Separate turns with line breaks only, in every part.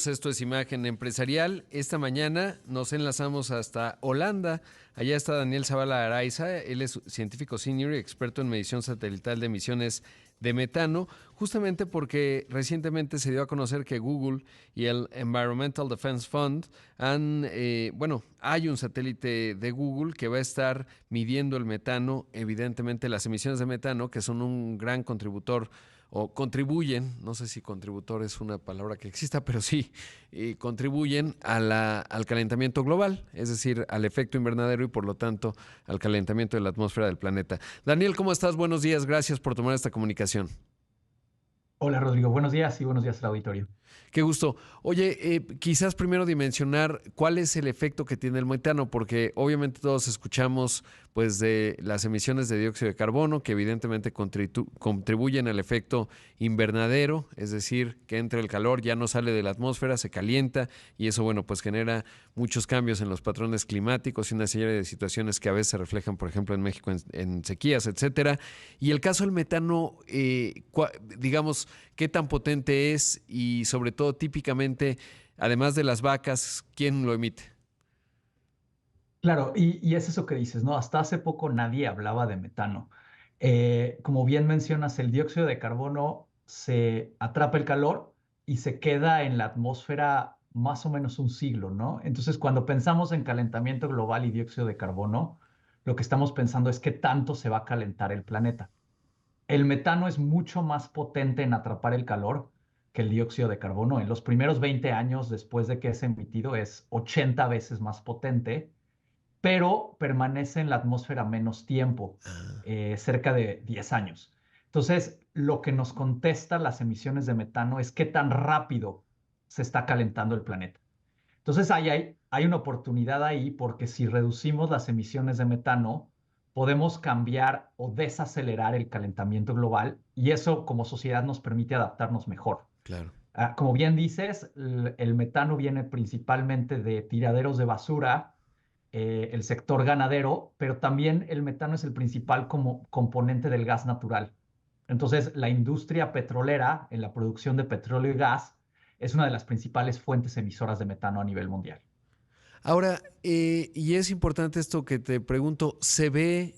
Esto es Imagen Empresarial. Esta mañana nos enlazamos hasta Holanda. Allá está Daniel Zavala Araiza. Él es científico senior y experto en medición satelital de emisiones de metano, justamente porque recientemente se dio a conocer que Google y el Environmental Defense Fund hay un satélite de Google que va a estar midiendo el metano, evidentemente las emisiones de metano, que son un gran contributor o contribuyen, no sé si contributor es una palabra que exista, pero sí, contribuyen al calentamiento global, es decir, al efecto invernadero y por lo tanto al calentamiento de la atmósfera del planeta. Daniel, ¿cómo estás? Buenos días, gracias por tomar esta comunicación.
Hola Rodrigo, buenos días y buenos días al auditorio.
Qué gusto. Oye, quizás primero dimensionar cuál es el efecto que tiene el metano, porque obviamente todos escuchamos pues de las emisiones de dióxido de carbono, que evidentemente contribuyen al efecto invernadero, es decir, que entra el calor, ya no sale de la atmósfera, se calienta y eso, bueno, pues genera muchos cambios en los patrones climáticos y una serie de situaciones que a veces se reflejan, por ejemplo, en México en sequías, etcétera. Y el caso del metano, digamos, qué tan potente es y sobre todo típicamente, además de las vacas, ¿quién lo emite?
Claro, y es eso que dices, ¿no? Hasta hace poco nadie hablaba de metano. Como bien mencionas, el dióxido de carbono se atrapa el calor y se queda en la atmósfera más o menos un siglo, ¿no? Entonces, cuando pensamos en calentamiento global y dióxido de carbono, lo que estamos pensando es qué tanto se va a calentar el planeta. El metano es mucho más potente en atrapar el calor que el dióxido de carbono. En los primeros 20 años después de que es emitido es 80 veces más potente, pero permanece en la atmósfera menos tiempo, cerca de 10 años. Entonces, lo que nos contesta las emisiones de metano es qué tan rápido se está calentando el planeta. Entonces, hay una oportunidad ahí porque si reducimos las emisiones de metano, podemos cambiar o desacelerar el calentamiento global y eso como sociedad nos permite adaptarnos mejor.
Claro.
Como bien dices, el metano viene principalmente de tiraderos de basura, el sector ganadero, pero también el metano es el principal como componente del gas natural. Entonces, la industria petrolera en la producción de petróleo y gas es una de las principales fuentes emisoras de metano a nivel mundial.
Ahora, y es importante esto que te pregunto, ¿se ve,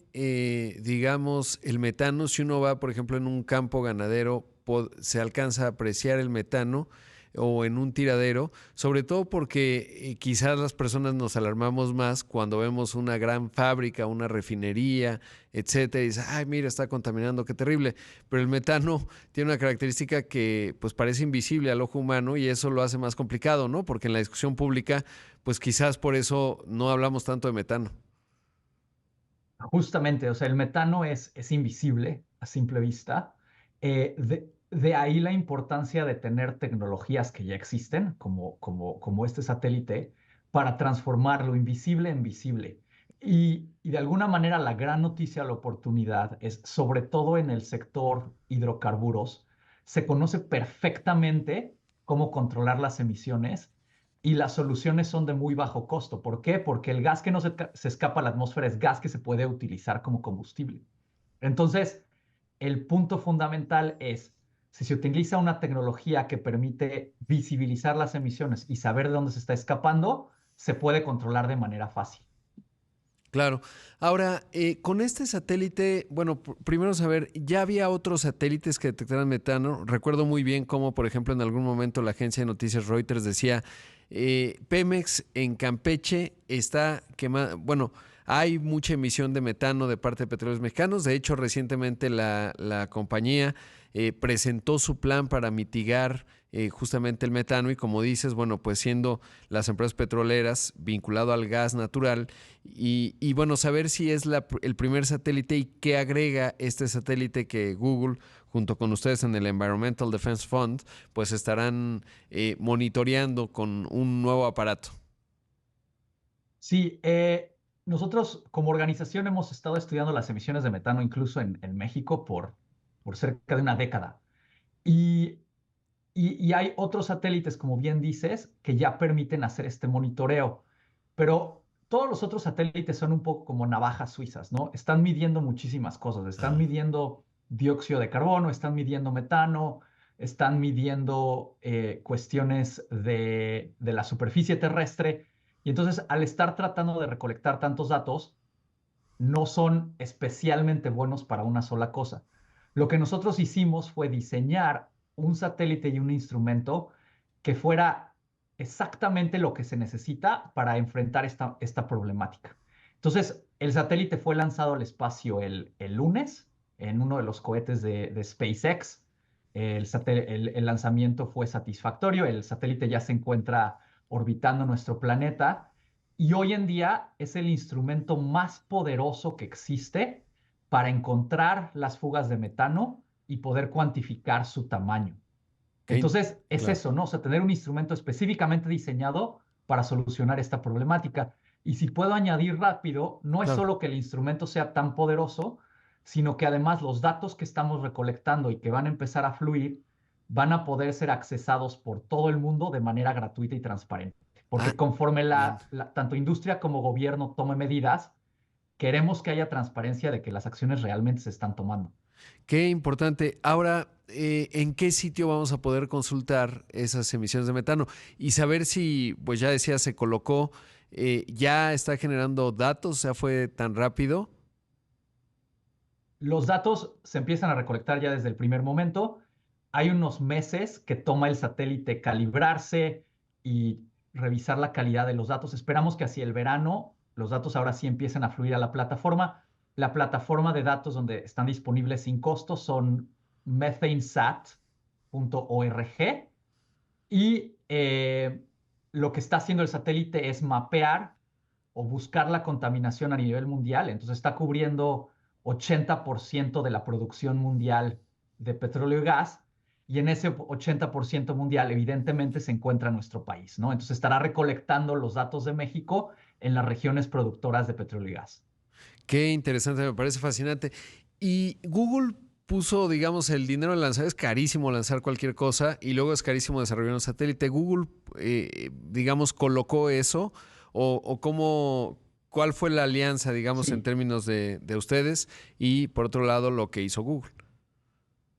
digamos, el metano si uno va, por ejemplo, en un campo ganadero, se alcanza a apreciar el metano o en un tiradero, sobre todo porque quizás las personas nos alarmamos más cuando vemos una gran fábrica, una refinería, etcétera, y dices, ay, mira, está contaminando, qué terrible. Pero el metano tiene una característica que pues parece invisible al ojo humano y eso lo hace más complicado, ¿no? Porque en la discusión pública pues quizás por eso no hablamos tanto de metano.
Justamente, o sea, el metano es invisible a simple vista. De ahí la importancia de tener tecnologías que ya existen, como este satélite, para transformar lo invisible en visible. Y de alguna manera la gran noticia, la oportunidad es, sobre todo en el sector hidrocarburos, se conoce perfectamente cómo controlar las emisiones y las soluciones son de muy bajo costo. ¿Por qué? Porque el gas que no se escapa a la atmósfera es gas que se puede utilizar como combustible. Entonces, el punto fundamental es, si se utiliza una tecnología que permite visibilizar las emisiones y saber de dónde se está escapando, se puede controlar de manera fácil.
Claro. Ahora, con este satélite, bueno, primero saber, ¿ya había otros satélites que detectaran metano? Recuerdo muy bien cómo, por ejemplo, en algún momento la agencia de noticias Reuters decía, Pemex en Campeche está quemando, bueno, hay mucha emisión de metano de parte de petróleos mexicanos. De hecho, recientemente la compañía presentó su plan para mitigar justamente el metano y como dices, bueno, pues siendo las empresas petroleras vinculado al gas natural y bueno, saber si es el primer satélite y qué agrega este satélite que Google junto con ustedes en el Environmental Defense Fund, pues estarán monitoreando con un nuevo aparato.
Sí, nosotros como organización hemos estado estudiando las emisiones de metano incluso en México por cerca de una década. Y y hay otros satélites, como bien dices, que ya permiten hacer este monitoreo. Pero todos los otros satélites son un poco como navajas suizas, ¿no? Están midiendo muchísimas cosas. Están
Ah,
midiendo dióxido de carbono, están midiendo metano, están midiendo cuestiones de la superficie terrestre. Y entonces, al estar tratando de recolectar tantos datos, no son especialmente buenos para una sola cosa. Lo que nosotros hicimos fue diseñar un satélite y un instrumento que fuera exactamente lo que se necesita para enfrentar esta problemática. Entonces, el satélite fue lanzado al espacio el lunes en uno de los cohetes de SpaceX. El lanzamiento fue satisfactorio, el satélite ya se encuentra orbitando nuestro planeta y hoy en día es el instrumento más poderoso que existe para encontrar las fugas de metano y poder cuantificar su tamaño. Entonces, es
Claro,
eso, ¿no? O sea, tener un instrumento específicamente diseñado para solucionar esta problemática. Y si puedo añadir rápido, no es
claro.
solo que el instrumento sea tan poderoso, sino que además los datos que estamos recolectando y que van a empezar a fluir van a poder ser accesados por todo el mundo de manera gratuita y transparente.
Ah,
Porque conforme
bien.
tanto industria como gobierno tome medidas, queremos que haya transparencia de que las acciones realmente se están tomando.
Qué importante. Ahora, ¿en qué sitio vamos a poder consultar esas emisiones de metano? Y saber si, pues ya decía, se colocó, ya está generando datos, o sea, fue tan rápido.
Los datos se empiezan a recolectar ya desde el primer momento. Hay unos meses que toma el satélite calibrarse y revisar la calidad de los datos. Esperamos que hacia el verano los datos ahora sí empiecen a fluir a la plataforma. La plataforma de datos donde están disponibles sin costo son methanesat.org y lo que está haciendo el satélite es mapear o buscar la contaminación a nivel mundial. Entonces está cubriendo 80% de la producción mundial de petróleo y gas. Y en ese 80% mundial, evidentemente, se encuentra nuestro país, ¿no? Entonces estará recolectando los datos de México en las regiones productoras de petróleo y gas.
Qué interesante, me parece fascinante. Y Google puso, digamos, el dinero en lanzar. Es carísimo lanzar cualquier cosa y luego es carísimo desarrollar un satélite. Google, digamos, colocó eso o cómo, cuál fue la alianza, digamos, en
Sí,
términos de ustedes y por otro lado lo que hizo Google.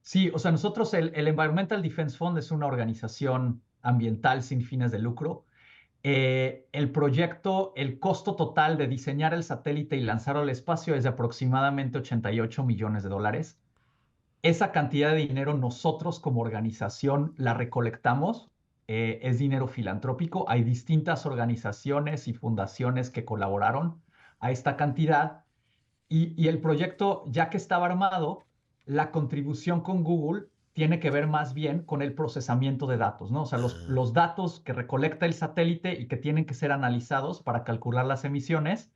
sí, o sea, nosotros el Environmental Defense Fund es una organización ambiental sin fines de lucro. El proyecto, el costo total de diseñar el satélite y lanzarlo al espacio es de aproximadamente 88 millones de dólares. Esa cantidad de dinero nosotros como organización la recolectamos, es dinero filantrópico. Hay distintas organizaciones y fundaciones que colaboraron a esta cantidad y el proyecto, ya que estaba armado, la contribución con Google tiene que ver más bien con el procesamiento de datos, ¿no? O sea,
Ah,
los datos que recolecta el satélite y que tienen que ser analizados para calcular las emisiones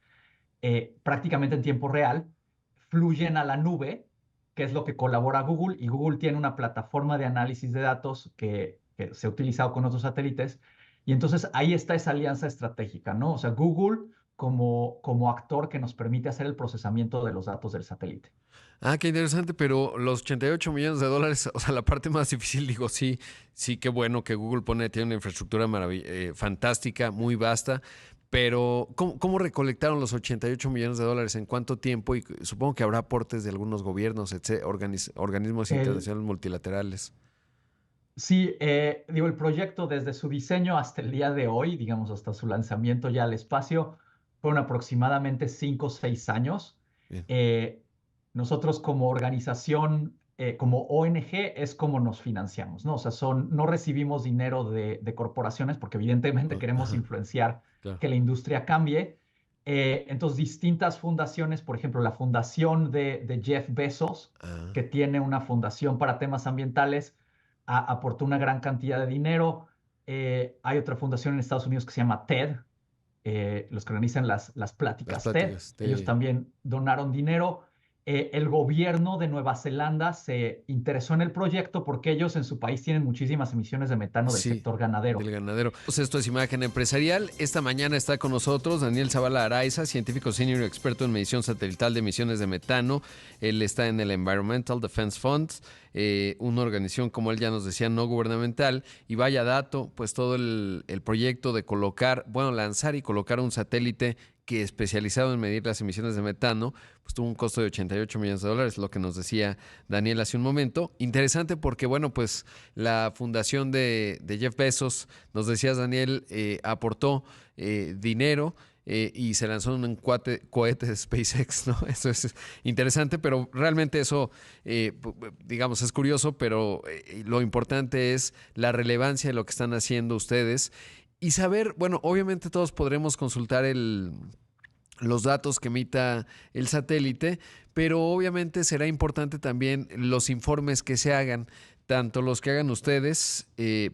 prácticamente en tiempo real, fluyen a la nube, que es lo que colabora Google, y Google tiene una plataforma de análisis de datos que se ha utilizado con otros satélites, y entonces ahí está esa alianza estratégica, ¿no? O sea, Google como actor que nos permite hacer el procesamiento de los datos del satélite.
qué interesante, pero los 88 millones de dólares, o sea, la parte más difícil, digo, sí, sí, qué bueno que Google tiene una infraestructura fantástica, muy vasta, pero ¿cómo recolectaron los 88 millones de dólares? ¿En cuánto tiempo? Y supongo que habrá aportes de algunos gobiernos, organismos
El,
internacionales multilaterales.
sí, digo, el proyecto desde su diseño hasta el día de hoy, digamos, hasta su lanzamiento ya al espacio, fueron aproximadamente 5 o 6 años.
Bien.
Eh, Nosotros como organización, como ONG, es como nos financiamos, ¿no? O sea, no recibimos dinero de corporaciones porque evidentemente queremos
Ajá,
influenciar
claro.
que la industria cambie. Entonces, distintas fundaciones, por ejemplo, la fundación de Jeff Bezos,
Ah,
que tiene una fundación para temas ambientales, aportó una gran cantidad de dinero. Hay otra fundación en Estados Unidos que se llama TED, los que organizan las
las
pláticas TED.
pláticas.
Ellos también donaron dinero. El gobierno de Nueva Zelanda se interesó en el proyecto porque ellos en su país tienen muchísimas emisiones de metano del
Sí,
sector
del
ganadero.
ganadero. Pues esto es Imagen Empresarial. Esta mañana está con nosotros Daniel Zavala Araiza, científico senior experto en medición satelital de emisiones de metano. Él está en el Environmental Defense Fund, una organización, como él ya nos decía, no gubernamental. Y vaya dato, pues todo el proyecto de colocar, bueno, lanzar y colocar un satélite que especializado en medir las emisiones de metano, pues tuvo un costo de $88 millones, lo que nos decía Daniel hace un momento. Interesante porque, bueno, pues la fundación de Jeff Bezos, nos decías, Daniel, aportó dinero y se lanzó en un cohete de SpaceX, ¿no? Eso es interesante, pero realmente eso, digamos, es curioso, pero lo importante es la relevancia de lo que están haciendo ustedes y saber, bueno, obviamente todos podremos consultar los datos que emita el satélite, pero obviamente será importante también los informes que se hagan, tanto los que hagan ustedes,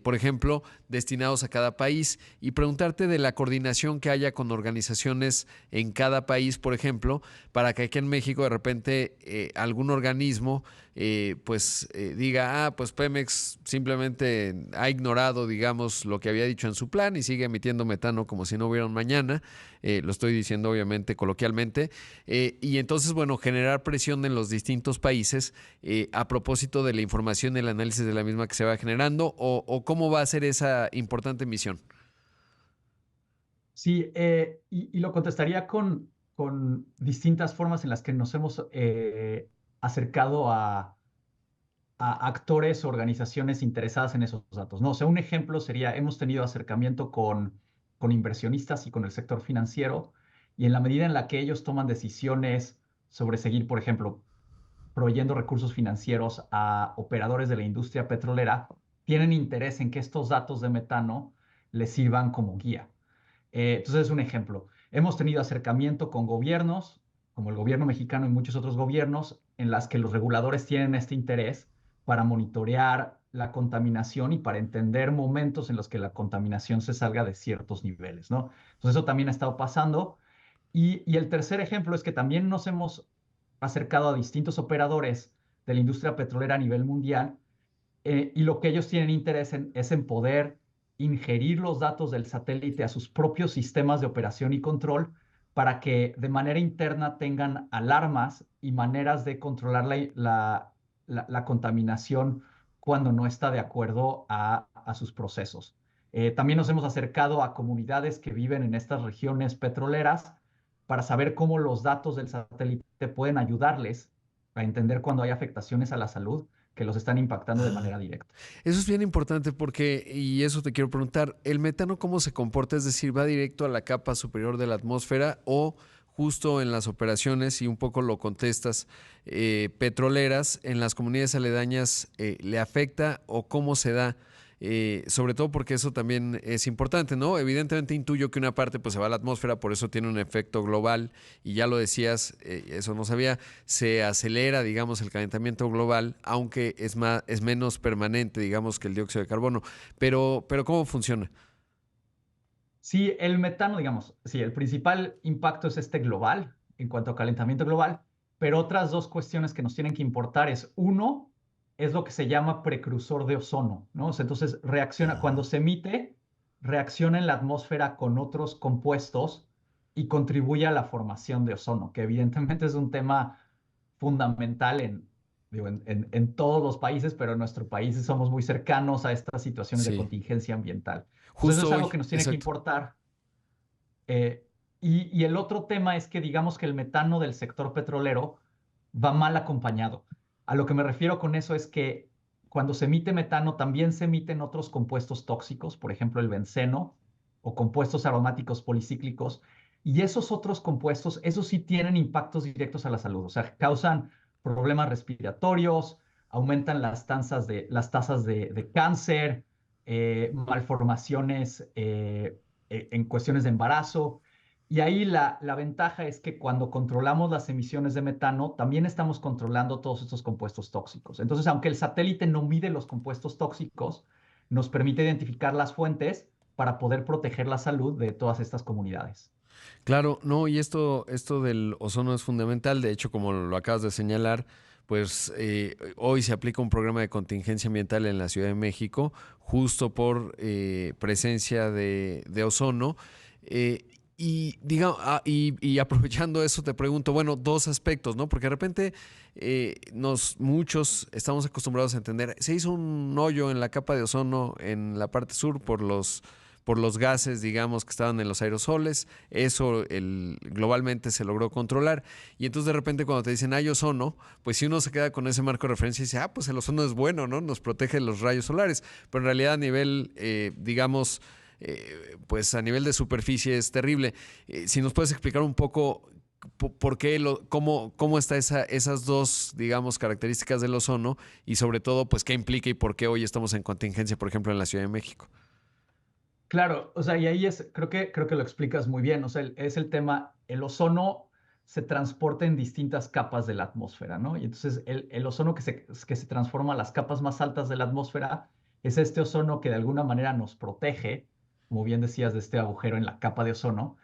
por ejemplo, destinados a cada país, y preguntarte de la coordinación que haya con organizaciones en cada país, por ejemplo, para que aquí en México de repente algún organismo diga, pues Pemex simplemente ha ignorado, digamos, lo que había dicho en su plan y sigue emitiendo metano como si no hubiera un mañana. Lo estoy diciendo obviamente coloquialmente, y entonces, bueno, generar presión en los distintos países a propósito de la información y el análisis de la misma que se va generando, o cómo va a ser esa importante misión.
Sí, y lo contestaría con distintas formas en las que nos hemos acercado a actores o organizaciones interesadas en esos datos, ¿no? O sea, un ejemplo sería, hemos tenido acercamiento con inversionistas y con el sector financiero, y en la medida en la que ellos toman decisiones sobre seguir, por ejemplo, proveyendo recursos financieros a operadores de la industria petrolera, tienen interés en que estos datos de metano les sirvan como guía. Entonces, es un ejemplo. Hemos tenido acercamiento con gobiernos, como el gobierno mexicano y muchos otros gobiernos, en las que los reguladores tienen este interés para monitorear la contaminación y para entender momentos en los que la contaminación se salga de ciertos niveles, ¿no? Entonces, eso también ha estado pasando. Y el tercer ejemplo es que también nos hemos acercado a distintos operadores de la industria petrolera a nivel mundial, y lo que ellos tienen interés es en poder ingerir los datos del satélite a sus propios sistemas de operación y control para que de manera interna tengan alarmas y maneras de controlar la contaminación cuando no está de acuerdo a sus procesos. También nos hemos acercado a comunidades que viven en estas regiones petroleras para saber cómo los datos del satélite pueden ayudarles a entender cuando hay afectaciones a la salud que los están impactando de
Ah,
manera directa.
eso es bien importante porque, y eso te quiero preguntar, ¿el metano cómo se comporta? Es decir, ¿va directo a la capa superior de la atmósfera o justo en las operaciones, y un poco lo contestas, petroleras, en las comunidades aledañas le afecta o cómo se da? Sobre todo porque eso también es importante, ¿no? Evidentemente intuyo que una parte pues se va a la atmósfera, por eso tiene un efecto global, y ya lo decías, eso no sabía, se acelera, digamos, el calentamiento global, aunque es menos permanente, digamos, que el dióxido de carbono. Pero ¿cómo funciona?
Sí, el metano, digamos, sí, el principal impacto es este global, en cuanto a calentamiento global, pero otras dos cuestiones que nos tienen que importar es, uno, es lo que se llama precursor de ozono, ¿no? O sea, entonces reacciona, cuando se emite, reacciona en la atmósfera con otros compuestos y contribuye a la formación de ozono, que evidentemente es un tema fundamental digo, en todos los países, pero en nuestro país somos muy cercanos a estas situaciones de
Sí,
contingencia ambiental. Entonces, eso
justo
es algo
hoy,
que nos tiene que
exacto.
importar. Y el otro tema es que digamos que el metano del sector petrolero va mal acompañado. A lo que me refiero con eso es que cuando se emite metano también se emiten otros compuestos tóxicos, por ejemplo el benceno o compuestos aromáticos policíclicos, y esos otros compuestos, esos sí tienen impactos directos a la salud, o sea, causan problemas respiratorios, aumentan las tasas de cáncer, malformaciones en cuestiones de embarazo. Y ahí la ventaja es que cuando controlamos las emisiones de metano, también estamos controlando todos estos compuestos tóxicos. Entonces, aunque el satélite no mide los compuestos tóxicos, nos permite identificar las fuentes para poder proteger la salud de todas estas comunidades.
Claro, no, y esto del ozono es fundamental. De hecho, como lo acabas de señalar, pues hoy se aplica un programa de contingencia ambiental en la Ciudad de México, justo por presencia de ozono. Eh, y aprovechando eso, te pregunto, bueno, dos aspectos, ¿no? Porque de repente muchos estamos acostumbrados a entender, se hizo un hoyo en la capa de ozono en la parte sur por los gases, digamos, que estaban en los aerosoles. Eso globalmente se logró controlar. Y entonces de repente cuando te dicen hay ozono, pues si uno se queda con ese marco de referencia y dice, pues el ozono es bueno, ¿no? Nos protege de los rayos solares. Pero en realidad a nivel, digamos, pues a nivel de superficie es terrible. Si nos puedes explicar un poco por qué, cómo está esas dos, digamos, características del ozono y sobre todo, pues qué implica y por qué hoy estamos en contingencia, por ejemplo, en la Ciudad de México.
Claro, o sea, y ahí creo que lo explicas muy bien. O sea, es el tema, el ozono se transporta en distintas capas de la atmósfera, ¿no? Y entonces el ozono que se transforma a las capas más altas de la atmósfera es este ozono que de alguna manera nos protege, como bien decías, de este agujero en la capa de ozono,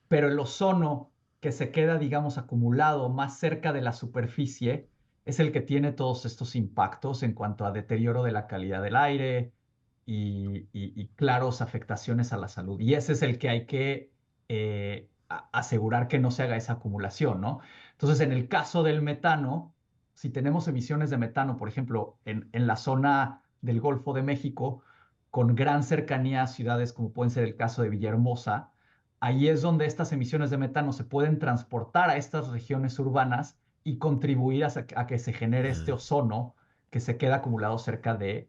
pero el ozono que se queda, digamos, acumulado más cerca de la superficie es el que tiene todos estos impactos en cuanto a deterioro de la calidad del aire y claros afectaciones a la salud. Y ese es el que hay que asegurar que no se haga esa acumulación, ¿no? Entonces, en el caso del metano, si tenemos emisiones de metano, por ejemplo, en la zona del Golfo de México, con gran cercanía a ciudades como pueden ser el caso de Villahermosa, ahí es donde estas emisiones de metano se pueden transportar a estas regiones urbanas y contribuir a que se genere este
Ah.
ozono que se queda acumulado cerca de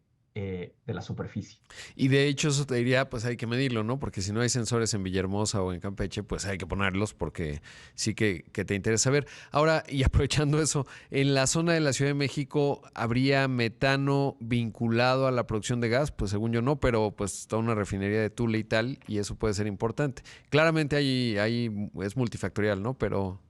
la superficie.
Y de hecho eso te diría, pues hay que medirlo, ¿no? Porque si no hay sensores en Villahermosa o en Campeche, pues hay que ponerlos porque sí que te interesa ver. Ahora, y aprovechando eso, en la zona de la Ciudad de México, ¿habría metano vinculado a la producción de gas? Pues según yo no, pero pues está una refinería de Tula y tal, y eso puede ser importante. Claramente ahí es multifactorial, ¿no? Pero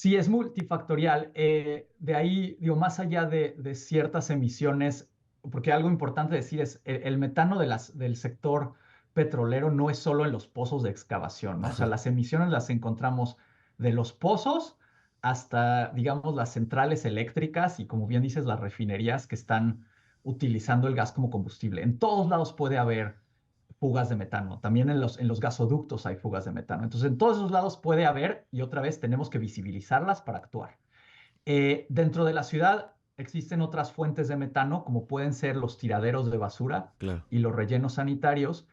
Sí, es multifactorial. De ahí, digo, más allá de ciertas emisiones, porque algo importante decir es, el metano del sector petrolero no es solo en los pozos de excavación, ¿no? O sea,
ajá,
las emisiones las encontramos de los pozos hasta, digamos, las centrales eléctricas y, como bien dices, las refinerías que están utilizando el gas como combustible. En todos lados puede haber fugas de metano. También en los gasoductos hay fugas de metano. Entonces, en todos esos lados puede haber y otra vez tenemos que visibilizarlas para actuar. Dentro de la ciudad existen otras fuentes de metano, como pueden ser los tiraderos de basura
claro.
y los rellenos sanitarios.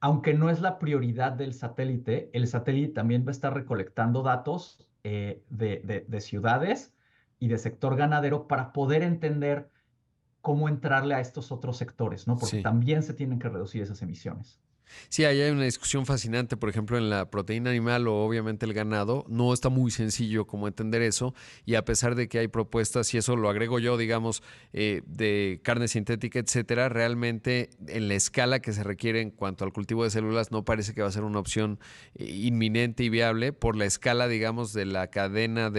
Aunque no es la prioridad del satélite, el satélite también va a estar recolectando datos de ciudades y de sector ganadero para poder entender cómo entrarle a estos otros sectores, ¿no? Porque
Sí.
también se tienen que reducir esas emisiones.
Sí, ahí hay una discusión fascinante, por ejemplo, en la proteína animal o obviamente el ganado. No está muy sencillo como entender eso y a pesar de que hay propuestas, y eso lo agrego yo, digamos, de carne sintética, etcétera, realmente en la escala que se requiere en cuanto al cultivo de células no parece que va a ser una opción inminente y viable por la escala, digamos, de la cadena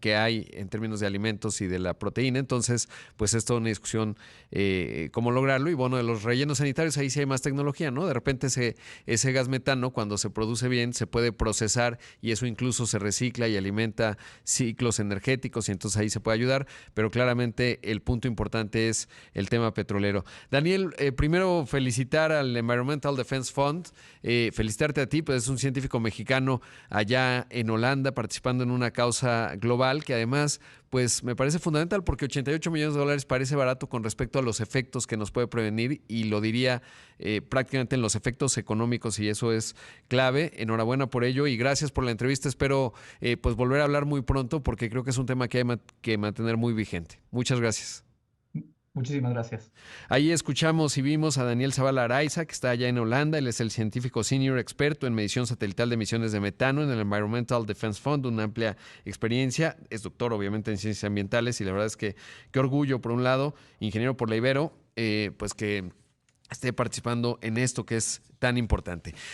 que hay en términos de alimentos y de la proteína. Entonces, pues es toda una discusión cómo lograrlo y bueno, de los rellenos sanitarios ahí sí hay más tecnología, ¿no? De repente ese gas metano, cuando se produce bien, se puede procesar y eso incluso se recicla y alimenta ciclos energéticos y entonces ahí se puede ayudar, pero claramente el punto importante es el tema petrolero. Daniel, primero felicitar al Environmental Defense Fund, felicitarte a ti, pues es un científico mexicano allá en Holanda participando en una causa global que además pues me parece fundamental porque 88 millones de dólares parece barato con respecto a los efectos que nos puede prevenir y lo diría prácticamente en los efectos económicos y eso es clave. Enhorabuena por ello y gracias por la entrevista. Espero pues volver a hablar muy pronto porque creo que es un tema que hay que mantener muy vigente. Muchas gracias.
Muchísimas gracias.
Ahí escuchamos y vimos a Daniel Zavala Araiza, que está allá en Holanda. Él es el científico senior experto en medición satelital de emisiones de metano en el Environmental Defense Fund, una amplia experiencia. Es doctor, obviamente, en ciencias ambientales y la verdad es que qué orgullo, por un lado, ingeniero por la Ibero, pues que esté participando en esto que es tan importante.